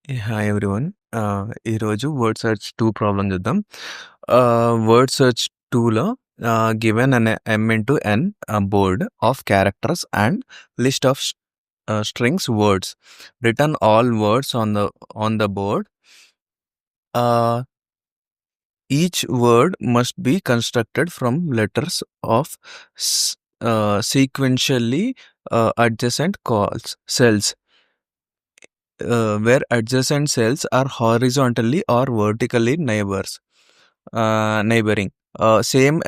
Hi everyone. ఈరోజు word search 2 problem చూద్దాం. Word search 2లో given an m into n board of characters and list of strings words. Written all words on the board. Uh, each word must be constructed from letters of sequentially adjacent cells, where adjacent cells are horizontally or vertically neighboring. Same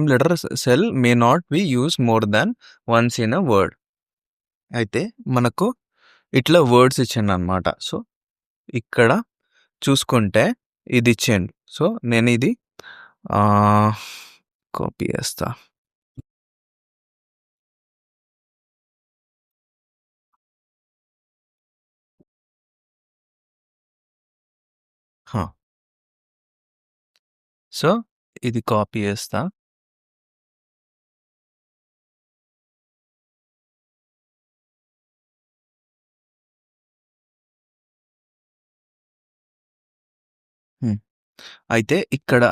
letter cell may not be used more than once in a word. అయితే మనకు ఇట్లా words ఇచ్చిండనమాట. So, ఇక్కడ చూసుకుంటే ఇది ఇచ్చిండు. So, నేనిది copy చేస్తా. హా! సో, ఇది కాపీ చేస్తా. హ్మ్. అయితే ఇక్కడ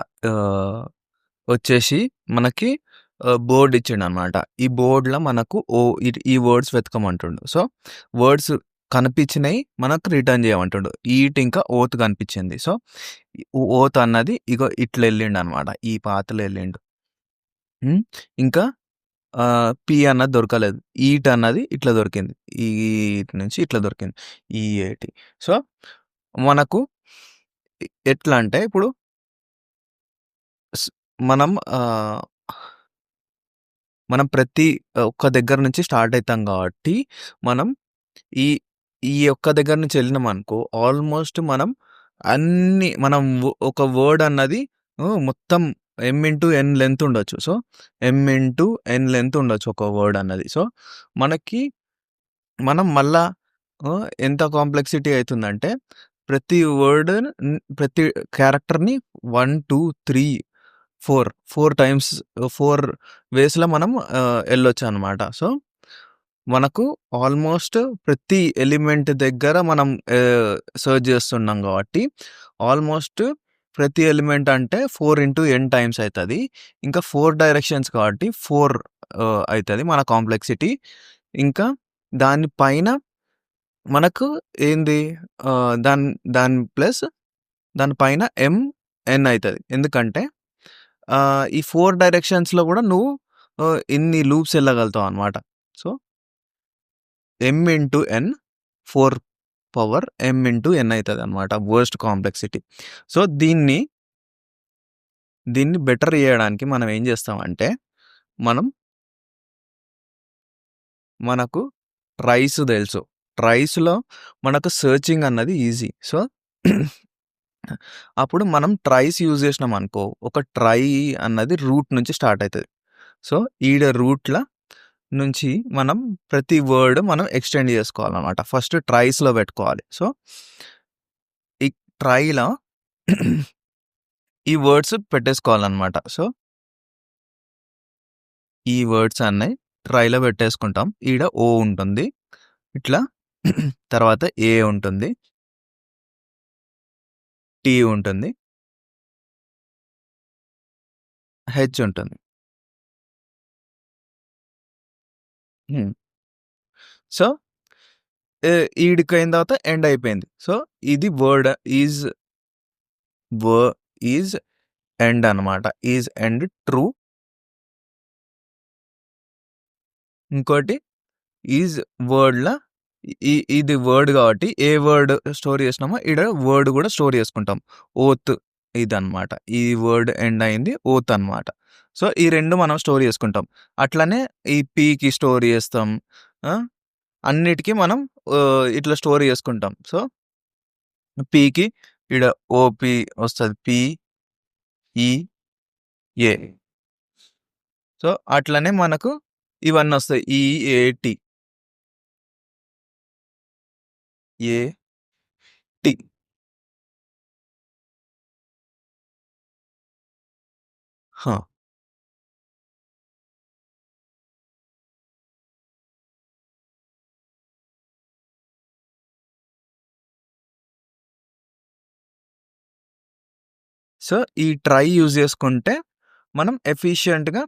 వచ్చేసి మనకి బోర్డ్ ఇచ్చిండనమాట. ఈ బోర్డ్‌లో మనకు ఈ వర్డ్స్ వెతకమంటుండు. సో, వర్డ్స్ కనిపించినయి మనకు రిటర్న్ చేయమంటుండు. ఈట్ ఇంకా ఓత్ కనిపించింది. సో, ఓత్ అన్నది ఇగో ఇట్లా ఎళ్ళిండనమాట. ఈ పాతలో ఎళ్ళిండు. హ్మ్. ఇంకా పి అన్నది దొరకలేదు. ఈట్ అన్నది ఇట్లా దొరికింది. ఈట్ నుంచి ఇట్లా దొరికింది. ఈఏటి. సో, మనకు ఎట్లా అంటే ఇప్పుడు స్ మనం మనం ప్రతి ఒక్క దగ్గర నుంచి స్టార్ట్ అయితాం కాబట్టి, మనం ఈ ఈ ఒక్క దగ్గర నుంచి ఎళ్ళినామనుకో ఆల్మోస్ట్ మనం మనం ఒక వర్డ్ అన్నది మొత్తం ఎమ్ ఇంటూ ఎన్ లెంత్ ఉండొచ్చు. సో, ఎమ్ ఇంటూ ఎన్ లెంత్ ఉండొచ్చు ఒక వర్డ్ అన్నది. సో, మనకి మనం మళ్ళా ఎంత కాంప్లెక్సిటీ అయితుందంటే, ప్రతి వర్డ్ ప్రతి క్యారెక్టర్‌ని 1, 2, 3, 4 టైమ్స్ 4 వేస్‌లో మనం ఎళ్ళొచ్చనమాట. సో, మనకు ఆల్మోస్ట్ ప్రతి ఎలిమెంట్ దగ్గర మనం సెర్చ్ చేస్తున్నాం కాబట్టి, ఆల్మోస్ట్ ప్రతి ఎలిమెంట్ అంటే 4 ఇంటూ n టైమ్స్ అయితది. ఇంకా 4 డైరెక్షన్స్ కాబట్టి 4 అయితది మన కాంప్లెక్సిటీ. ఇంకా దాని పైన మనకు ఏంది దాని దాని ప్లస్ దాని పైన n అయితది. ఎందుకంటే ఈ 4 డైరెక్షన్స్‌లో గూడా నువ్వు ఇన్ని లూప్స్ ఎళ్ళగలుగుతావనమాట. So, m into n 4 power m into n అయితదనమాట వర్స్ట్ కాంప్లెక్సిటీ. సో, దీన్ని బెటర్ జేయడానికి మనం ఏం జేస్తామంటే, మనం మనకు ట్రైస్ తెలుసు. ట్రైస్‌లో మనకు సెర్చింగ్ అన్నది ఈజీ. సో, అప్పుడు మనం ట్రైస్ యూజ్ చేసినామనుకో, ఒక ట్రై అన్నది రూట్ నుంచి స్టార్ట్ అయితది. సో, ఈడ రూట్‌ల నుంచి మనం ప్రతి వర్డ్ మనం ఎక్స్‌టెండ్ చేసుకోవాలనమాట. ఫస్ట్ ట్రైస్‌లో పెట్టుకోవాలి. సో, ఈ ట్రైలో ఈ వర్డ్స్ పెట్టేసుకోవాలనమాట. సో, ఈ వర్డ్స్ అన్నీ ట్రైలో పెట్టేసుకుంటాం. ఈడ ఓ ఉంటుంది. ఇట్లా తర్వాత ఏ ఉంటుంది. టీ ఉంటుంది. హెచ్ ఉంటుంది. హ్మ్. సో, ఈడికయిన తర్వాత ఎండ్ అయిపోయింది. సో, ఇది వర్డ్ ఈజ్ వ ఈజ్ ఎండ్ అనమాట. Is end true. ఇంకోటి ఈజ్ వర్డ్‌ల ఇది వర్డ్ కాబట్టి ఏ వర్డ్ స్టోర్ చేసినామో ఈడ వర్డ్ కూడా స్టోర్ చేసుకుంటాం. ఓత్ ఇదనమాట. ఈ వర్డ్ ఎండ్ అయింది ఓత్ అనమాట. సో, ఈ 2 మనం స్టోర్ చేసుకుంటాం. అట్లనే ఈ పీకి స్టోర్ చేస్తాం. ఆ! అన్నిటికి మనం ఇట్లా స్టోర్ చేసుకుంటాం. సో, పీకి ఈడ ఓపీ వస్తది. పీ, ఈ, ఏ. సో, అట్లనే మనకు ఇవన్నొస్తాయి. ఈఏటి, ఏటి. ఆ! సో, ఈ ట్రై యూజ్ చేసుకుంటే మనం ఎఫిషియెంట్‌గా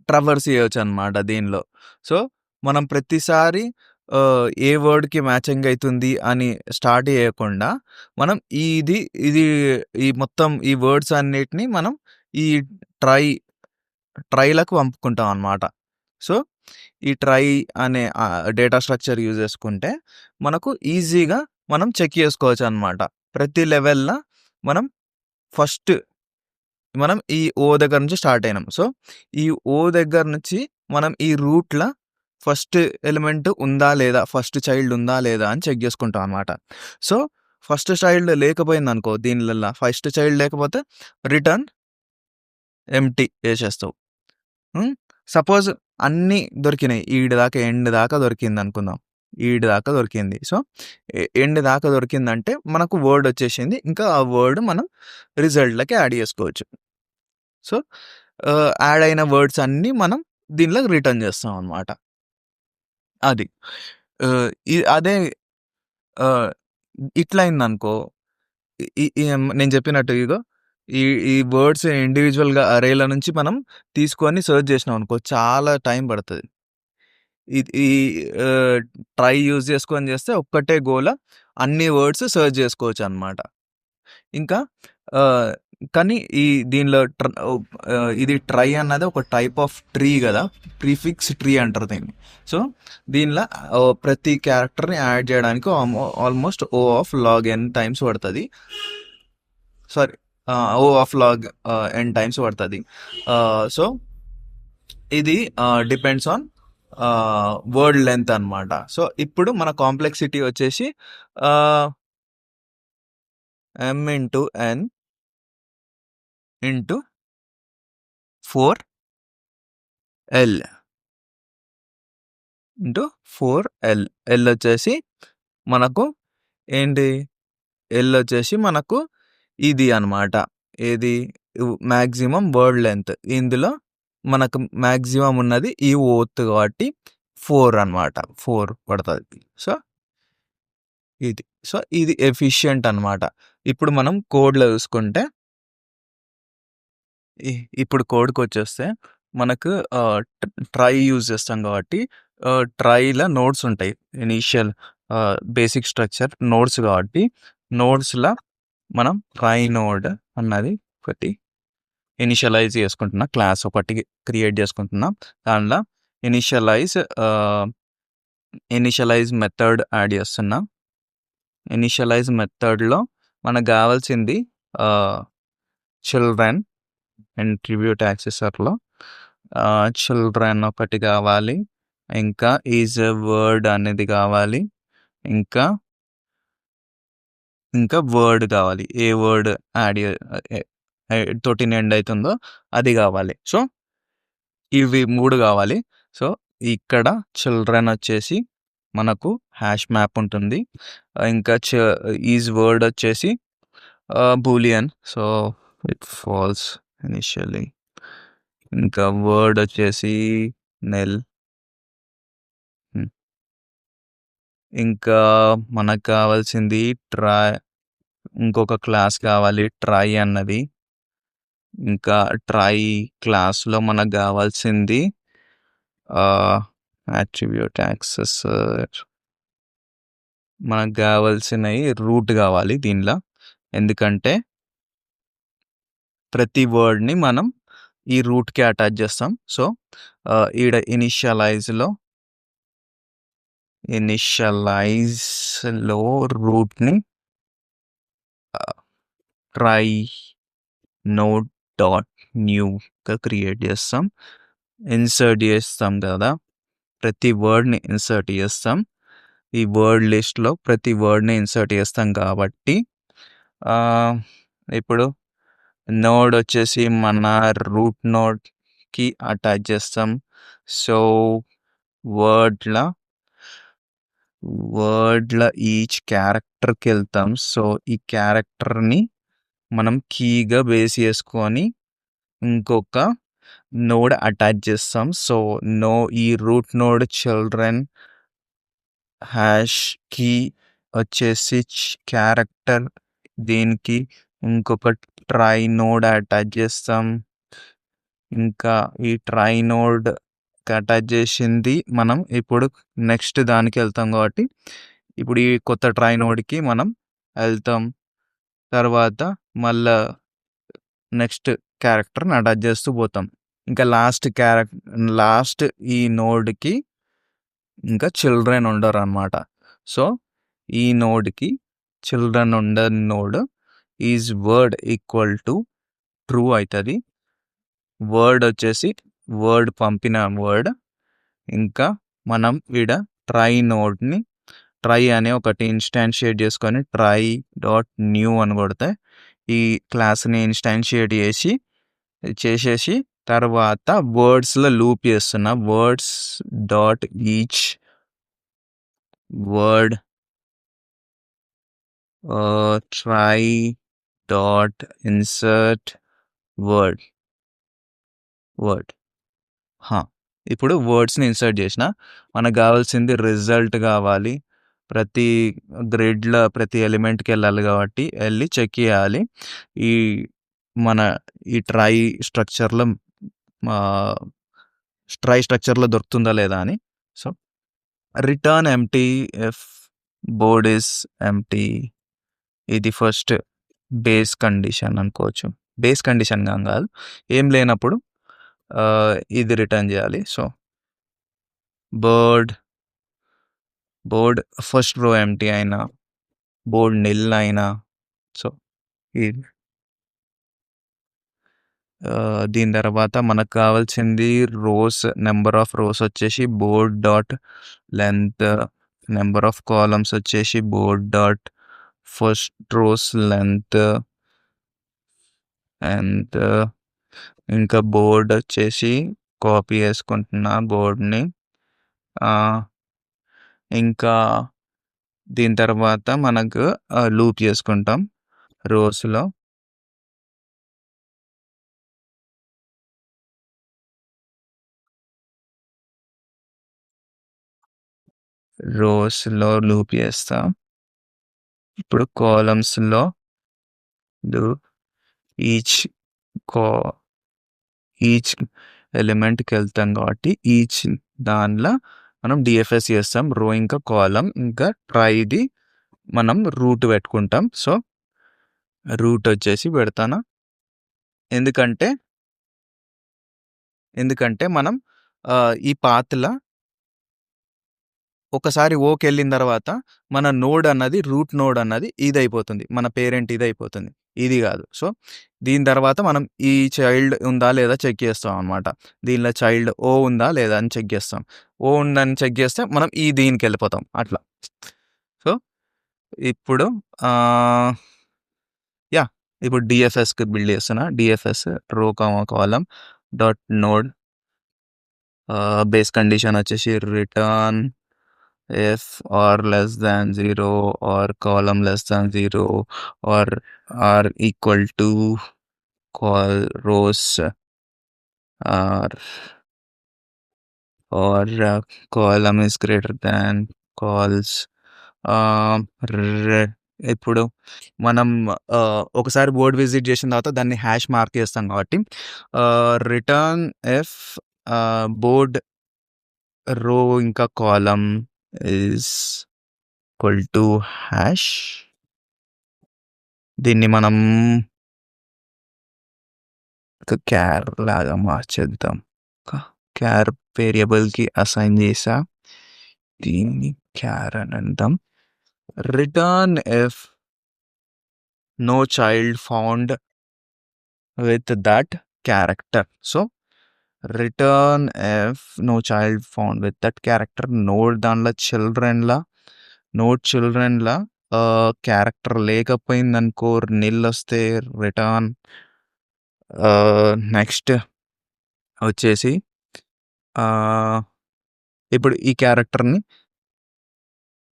ట్రావర్స్ చేయొచ్చనమాట దీనిలో. సో, మనం ప్రతిసారి ఏ వర్డ్‌కి మ్యాచింగ్ అయితుంది అని స్టార్ట్ చేయకుండా, మనం ఇది ఇది ఈ మొత్తం ఈ వర్డ్స్ అన్నిటిని మనం ఈ ట్రై ట్రైలకు పంపుకుంటాం అనమాట. సో, ఈ ట్రై అనే డేటా స్ట్రక్చర్ యూజ్ చేసుకుంటే, మనకు ఈజీగా మనం చెక్ చేసుకోవచ్చనమాట. ప్రతి లెవెల్‌ల మనం ఫస్ట్ మనం ఈ ఓ దగ్గర నుంచి స్టార్ట్ అయినాం. సో, ఈ ఓ దగ్గర నుంచి మనం ఈ రూట్‌ల ఫస్ట్ ఎలిమెంట్ ఉందా లేదా? ఫస్ట్ చైల్డ్ ఉందా లేదా? అని చెక్ చేసుకుంటాం అనమాట. సో, ఫస్ట్ చైల్డ్ లేకపోయిందనుకో దీనిలల్ల ఫస్ట్ చైల్డ్ లేకపోతే రిటర్న్ ఎంప్టీ ఏసేస్తావు. హ్మ్. సపోజ్ అన్నీ దొరికినాయి. ఈడి దాకా ఎండ్ దాకా దొరికిందనుకుందాం. ఈడి దాకా దొరికింది. సో, ఎండ్ దాకా దొరికిందంటే మనకు వర్డ్ వచ్చేసింది. ఇంకా ఆ వర్డ్ మనం రిజల్ట్‌లకి యాడ్ చేసుకోవచ్చు. సో, యాడ్ అయిన వర్డ్స్ అన్నీ మనం దీనిలోకి రిటర్న్ చేస్తాం అనమాట. అది. అదే ఆహ్, ఇట్లా అయిందనుకో నేను చెప్పినట్టు ఇగో ఈ ఈ వర్డ్స్ ఇండివిడ్యువల్‌గా అరేల నుంచి మనం తీసుకొని సెర్చ్ చేసినామనుకో చాలా టైం పడతది. ఇది ఈ ట్రై యూజ్ చేసుకొని చేస్తే ఒక్కటే గోల అన్ని వర్డ్స్ సెర్చ్ చేసుకోవచ్చనమాట. ఇంకా ఆహ్, కానీ ఈ దీనిలో ఇది ట్రై అన్నది ఒక టైప్ ఆఫ్ ట్రీ గదా! ప్రిఫిక్స్ ట్రీ అంటారు దీన్ని. సో, దీనిలో ప్రతి క్యారెక్టర్‌ని యాడ్ చేయడానికి almost O of log N times పడతది. Sorry O of log N times పడతది. సో, ఇది డిపెండ్స్ ఆన్ వర్డ్ లెంత్ అనమాట. సో, ఇప్పుడు మన కాంప్లెక్సిటీ వచ్చేసి m into n into 4l into 4l. l వచ్చేసి మనకు ఏంటి? l వచ్చేసి మనకు ఇది అనమాట. ఏది? Maximum word length. ఇందులో మనకు మాక్సిమం ఉన్నది ఈ ఓత్ కాబట్టి 4 అనమాట. 4 పడతది. సో, ఇది. సో, ఇది ఎఫిషియంట్ అనమాట. ఇప్పుడు మనం కోడ్‌లో చూసుకుంటే ఇ ఇప్పుడు కోడ్‌కొచ్చేస్తే మనకు ట్రై యూజ్ చేస్తాం కాబట్టి ట్రైల నోడ్స్ ఉంటాయి. ఇనీషియల్ బేసిక్ స్ట్రక్చర్ నోడ్స్ కాబట్టి నోడ్స్‌ల మనం ట్రై నోడ్ అన్నది ఒకటి ఇనిషియలైజ్ చేసుకుంటున్నా. క్లాస్ ఒకటి క్రియేట్ చేసుకుంటున్నాం. దాంట్లో ఇనిషియలైజ్ ఇనిషియలైజ్ మెథడ్ యాడ్ చేస్తున్నా. ఇనిషియలైజ్ మెథడ్‌లో మనకు కావాల్సింది చిల్డ్రన్ అట్రిబ్యూట్ యాక్సెసర్‌లో చిల్డ్రన్ ఒకటి కావాలి. ఇంకా ఈజ్ ఎ వర్డ్ అనేది కావాలి. ఇంకా వర్డ్ కావాలి. ఏ వర్డ్ యాడ్ తోటి ఎండ్ అవుతుందో అది కావాలి. సో, ఇవి 3 కావాలి. సో, ఇక్కడ చిల్డ్రన్ వచ్చేసి మనకు హ్యాష్ మ్యాప్ ఉంటుంది. ఇంకా ఈజ్ వర్డ్ వచ్చేసి boolean. So, it false initially. ఇంకా వర్డ్ వచ్చేసి నెల్. ఇంకా మనకు కావాల్సింది ఇంకొక క్లాస్ కావాలి ట్రై అన్నది. ఇంకా ట్రై క్లాస్‌లో మనకు కావాల్సింది అట్రిబ్యూట్ యాక్సెసర్. మనకు కావాల్సినవి రూట్ కావాలి దీనిలో. ఎందుకంటే ప్రతి వర్డ్‌ని మనం ఈ రూట్‌కి అటాచ్ చేస్తాం. సో, ఈడ ఇనిషియలైజ్‌లో రూట్‌ని ట్రై నోడ్ డాట్ న్యూగా క్రియేట్ చేస్తాం. ఇన్సర్ట్ చేస్తాం కదా! ప్రతి వర్డ్‌ని ఇన్సర్ట్ చేస్తాం. ఈ వర్డ్ లిస్ట్‌లో ప్రతి వర్డ్‌ని ఇన్సర్ట్ చేస్తాం కాబట్టి ఇప్పుడు నోడ్ వచ్చేసి మన రూట్ నోడ్‌కి అటాచ్ చేస్తాం. సో, వర్డ్‌ల ఈచ్ క్యారెక్టర్‌కి వెళ్తాం. సో, ఈ క్యారెక్టర్‌ని మనం కీగా బేస్ చేసుకొని ఇంకొక నోడ్ అటాచ్ చేస్తాం. సో, ఈ root node children hash key వచ్చేసి క్యారెక్టర్ దీనికి ఇంకొక ట్రై నోడ్ అటాచ్ చేస్తాం. ఇంకా ఈ ట్రై నోడ్ అటాచ్ చేసింది మనం ఇప్పుడు నెక్స్ట్ దానికి వెళ్తాం కాబట్టి ఇప్పుడు ఈ కొత్త ట్రై నోడ్కి మనం వెళ్తాం. తర్వాత మళ్ళా నెక్స్ట్ క్యారెక్టర్ని అటాచ్ చేస్తూ పోతాం. ఇంకా లాస్ట్ ఈ నోడ్కి ఇంకా చిల్డ్రన్ ఉండరు అనమాట. సో ఈ నోడ్కి చిల్డ్రన్ ఉండని node is word equal to true అవుతుంది. వర్డ్ వచ్చేసి వర్డ్ పంపిన వర్డ్. ఇంకా మనం ఈడ ట్రై నోడ్ని ట్రై అనే ఒకటి ఇన్స్టాన్షియేట్ చేసుకొని ట్రై డాట్ న్యూ అని కొడితే ఈ క్లాస్ని ఇన్స్టాన్షియేట్ చేసేసి తర్వాత వర్డ్స్లో లూప్ చేస్తున్నా. Words dot each word try dot insert word ఇప్పుడు వర్డ్స్ని ఇన్సర్ట్ చేసిన మనకు కావాల్సింది రిజల్ట్ కావాలి. ప్రతి గ్రిడ్లో ప్రతి ఎలిమెంట్కి వెళ్ళాలి కాబట్టి వెళ్ళి చెక్ చేయాలి ఈ ట్రై స్ట్రక్చర్లో దొరుకుతుందా లేదా అని. So return empty if board is empty. ఇది ఫస్ట్ బేస్ కండిషన్ అనుకోవచ్చు. బేస్ కండిషన్ కాదు, ఏం లేనప్పుడు ఇది రిటర్న్ చేయాలి. So board first row empty అయినా బోర్డ్ నిల్ అయినా సో దీని తర్వాత మనకు కావాల్సింది నెంబర్ ఆఫ్ రోస్ వచ్చేసి board dot length, number of columns వచ్చేసి board dot first rows length, and ఇంకా బోర్డ్ వచ్చేసి కాపీ చేసుకుంటున్నా బోర్డ్ని. ఇంకా దీని తర్వాత మనకు లూప్ చేసుకుంటాం రోస్లో. లూప్ చేస్తాం. ఇప్పుడు కాలమ్స్లో ఈచ్ ఎలిమెంట్కి వెళ్తాం కాబట్టి ఈచ్ దానిలో మనం డిఎఫ్ఎస్ చేస్తాం. రో ఇంకా కాలం ఇంకా ట్రైది మనం రూట్ పెట్టుకుంటాం. సో రూట్ వచ్చేసి పెడతాను ఎందుకంటే మనం ఈ పాత్లో ఒకసారి ఓకి వెళ్ళిన తర్వాత మన నోడ్ అన్నది రూట్ నోడ్ అన్నది ఇది అయిపోతుంది, మన పేరెంట్ ఇది అయిపోతుంది, ఇది కాదు. సో దీని తర్వాత మనం ఈ చైల్డ్ ఉందా లేదా చెక్ చేస్తాం అనమాట. దీనిలో చైల్డ్ ఓ ఉందా లేదా అని చెక్ చేస్తాం. ఓ ఉందని చెక్ చేస్తే మనం దీనికి వెళ్ళిపోతాం అట్లా. సో ఇప్పుడు ఇప్పుడు డిఎఫ్ఎస్కి బిల్డ్ చేస్తున్నా. డిఎఫ్ఎస్ రో కాలం డాట్ నోడ్ బేస్ కండిషన్ వచ్చేసి return if or less than 0 or column less than 0 or are equal to rows or column is greater than calls. ఇప్పుడు మనం ఒకసారి బోర్డ్ విజిట్ చేసిన తర్వాత దాన్ని హ్యాష్ మార్క్ చేస్తాం కాబట్టి రిటర్న్ ఎఫ్ బోర్డ్ రో ఇంకా కాలం is equal to hash. దీన్ని మనం క్యార్ లాగా మార్చేద్దాం. క్యార్ వేరియబుల్కి అసైన్ చేసా, దీన్ని క్యార్ అని అంటాం. Return if no child found with that character. So return if no child found with that character. దానిలో చిల్డ్రన్లా క్యారెక్టర్ లేకపోయిందనుకో నిల్ వస్తే రిటర్న్. నెక్స్ట్ వచ్చేసి ఇప్పుడు ఈ క్యారెక్టర్ని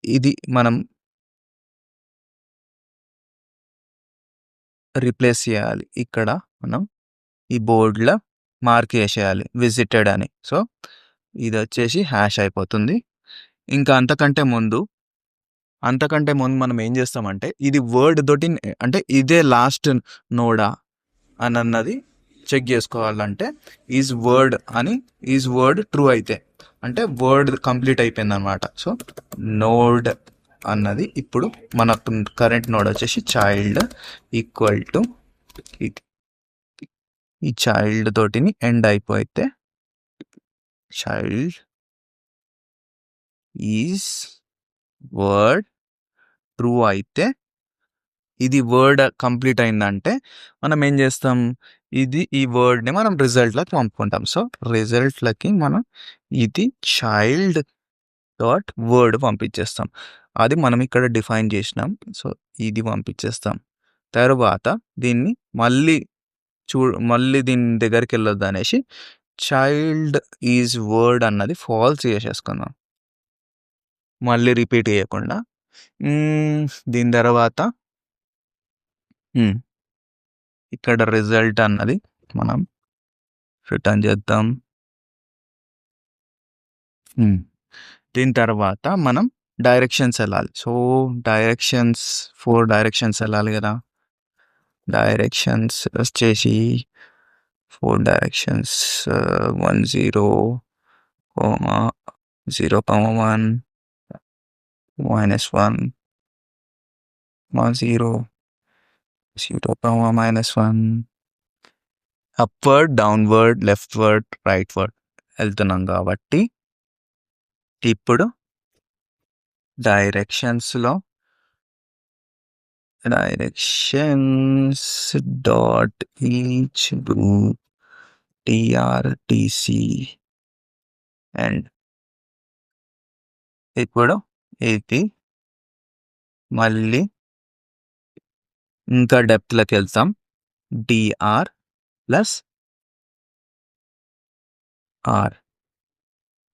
ఇది మనం రీప్లేస్ చేయాలి. ఇక్కడ మనం ఈ బోర్డులో మార్క్ చేసేయాలి విజిటెడ్ అని. సో ఇది వచ్చేసి హ్యాష్ అయిపోతుంది. ఇంకా అంతకంటే ముందు అంతకంటే ముందు మనం ఏం చేస్తామంటే ఇది వర్డ్ తోటి అంటే ఇదే లాస్ట్ నోడా అని అన్నది చెక్ చేసుకోవాలంటే ఈజ్ వర్డ్ ట్రూ అయితే అంటే వర్డ్ కంప్లీట్ అయిపోయింది అనమాట. సో నోడ్ అన్నది ఇప్పుడు మన కరెంట్ నోడ్ వచ్చేసి చైల్డ్ ఈక్వల్ టు ఈ చైల్డ్ తోటిని ఎండ్ అయిపోతే చైల్డ్ ఈజ్ వర్డ్ ట్రూ అయితే ఇది వర్డ్ కంప్లీట్ అయిందంటే మనం ఏం చేస్తాం, ఈ వర్డ్ని మనం రిజల్ట్లకి పంపుకుంటాం. సో రిజల్ట్లకి మనం ఇది చైల్డ్ డాట్ వర్డ్ పంపించేస్తాం. అది మనం ఇక్కడ డిఫైన్ చేసినాం. సో ఇది పంపించేస్తాం. తర్వాత దీన్ని మళ్ళీ దీని దగ్గరికి వెళ్ళొద్దు అనేసి చైల్డ్ ఈజ్ వర్డ్ అన్నది ఫాల్స్ చేసేసుకుందాం, మళ్ళీ రిపీట్ చేయకుండా. దీని తర్వాత ఇక్కడ రిజల్ట్ అన్నది మనం రిటర్న్ చేద్దాం. దీని తర్వాత మనం డైరెక్షన్స్ వెళ్ళాలి. సో 4 డైరెక్షన్స్ వెళ్ళాలి కదా. డైరెక్షన్స్ వచ్చేసి 4 directions 1 0 0 1 -1 0 0 -1 upward, downward, leftward, rightward వెళ్తున్నాం కాబట్టి ఇప్పుడు డైరెక్షన్స్లో directions dot each TRTC and ఇప్పుడు ఇది మళ్ళీ ఇంకా డెప్త్లోకి వెళ్తాం. DR plus R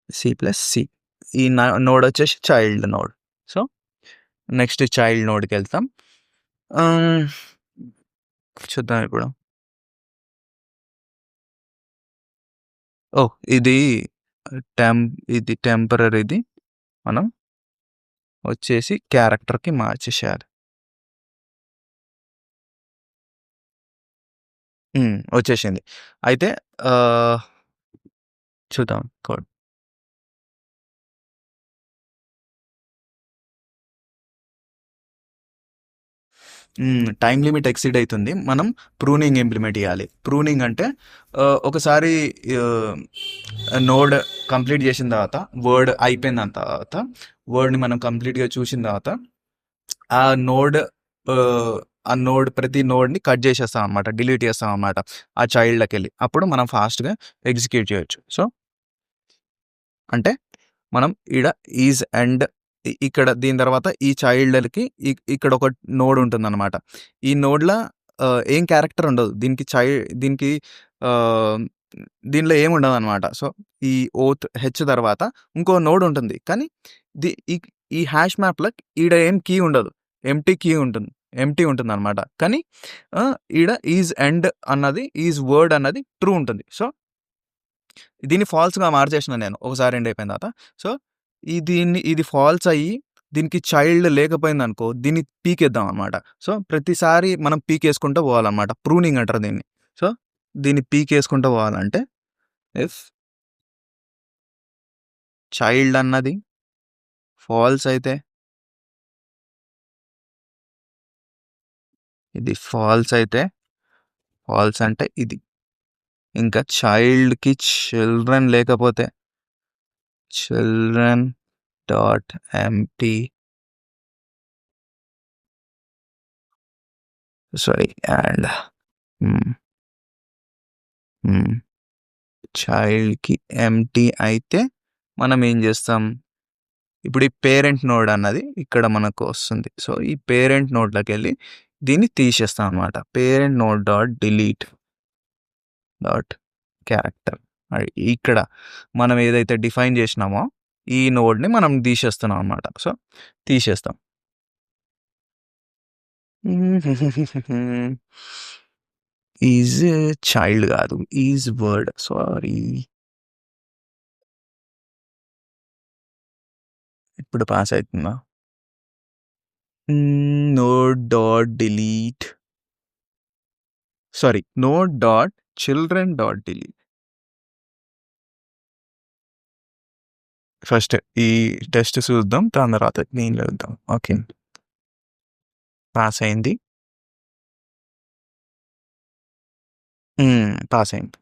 C+C. ఈ నోడ్ వచ్చేసి child node. So next child నోడ్కి వెళ్తాం. చూద్దాం ఇప్పుడు. ఇది టెంపరరీది మనం వచ్చేసి క్యారెక్టర్కి మార్చేసేయాలి. వచ్చేసింది. అయితే చూద్దాం కోడ్. టైం లిమిట్ ఎక్సీడ్ అవుతుంది. మనం ప్రూనింగ్ ఇంప్లిమెంట్ చేయాలి. ప్రూనింగ్ అంటే ఒకసారి నోడ్ కంప్లీట్ చేసిన తర్వాత వర్డ్ అయిపోయిన తర్వాత వర్డ్ని మనం కంప్లీట్గా చూసిన తర్వాత ఆ నోడ్ ప్రతి నోడ్ని కట్ చేసేస్తాం అనమాట, డిలీట్ చేస్తాం అనమాట ఆ చైల్డ్కి వెళ్ళి. అప్పుడు మనం ఫాస్ట్గా ఎగ్జిక్యూట్ చేయొచ్చు. సో అంటే మనం ఈజ్ అండ్ ఇక్కడ దీని తర్వాత ఈ చైల్డ్కి ఇక్కడ ఒక నోడ్ ఉంటుంది అనమాట. ఈ నోడ్లో ఏం క్యారెక్టర్ ఉండదు, దీనికి దీనిలో ఏమి ఉండదు అనమాట. సో ఈ ఓత్ హెచ్ తర్వాత ఇంకో నోడ్ ఉంటుంది, కానీ ఈ హ్యాష్ మ్యాప్లో ఏం కీ ఉండదు, ఎంటీ ఉంటుంది అనమాట. కానీ ఈజ్ ఎండ్ అన్నది ఈజ్ వర్డ్ అన్నది ట్రూ ఉంటుంది. సో దీన్ని ఫాల్స్గా మార్చేసిన నేను ఒకసారి ఎండ్ అయిపోయిన తర్వాత. సో ఇది ఫాల్స్ అయ్యి దీనికి చైల్డ్ లేకపోయింది అనుకో, దీన్ని పీకేద్దాం అనమాట. సో ప్రతిసారి మనం పీకేసుకుంటూ పోవాలన్నమాట, ప్రూనింగ్ అంటారు దీన్ని. సో దీన్ని పీకేసుకుంటూ పోవాలంటే ఇఫ్ చైల్డ్ అన్నది ఫాల్స్ అయితే ఇది ఫాల్స్ అంటే ఇది, ఇంకా చైల్డ్కి చిల్డ్రన్ లేకపోతే చిల్డ్రన్ డాట్ ఎంటీ అండ్ చైల్డ్కి ఎంటీ అయితే మనం ఏం చేస్తాం, ఇప్పుడు ఈ పేరెంట్ నోడ్ అన్నది ఇక్కడ మనకు వస్తుంది. సో ఈ పేరెంట్ నోడ్లోకి వెళ్ళి దీన్ని తీసేస్తాం అనమాట. Parent node dot delete dot character. ఇక్కడ మనం ఏదైతే డిఫైన్ చేసినామో ఈ నోడ్ని మనం తీసేస్తున్నాం అనమాట. సో తీసేస్తాం. ఈజ్ చైల్డ్ కాదు, ఈజ్ వర్డ్. సారీ, ఇప్పుడు పాస్ అవుతుందా? Node dot delete sorry node dot children dot delete. First ఈ టెస్ట్ చూద్దాం, దాని తర్వాత నేను వెళ్దాం. ఓకే, పాస్ అయింది. పాస్ అయింది.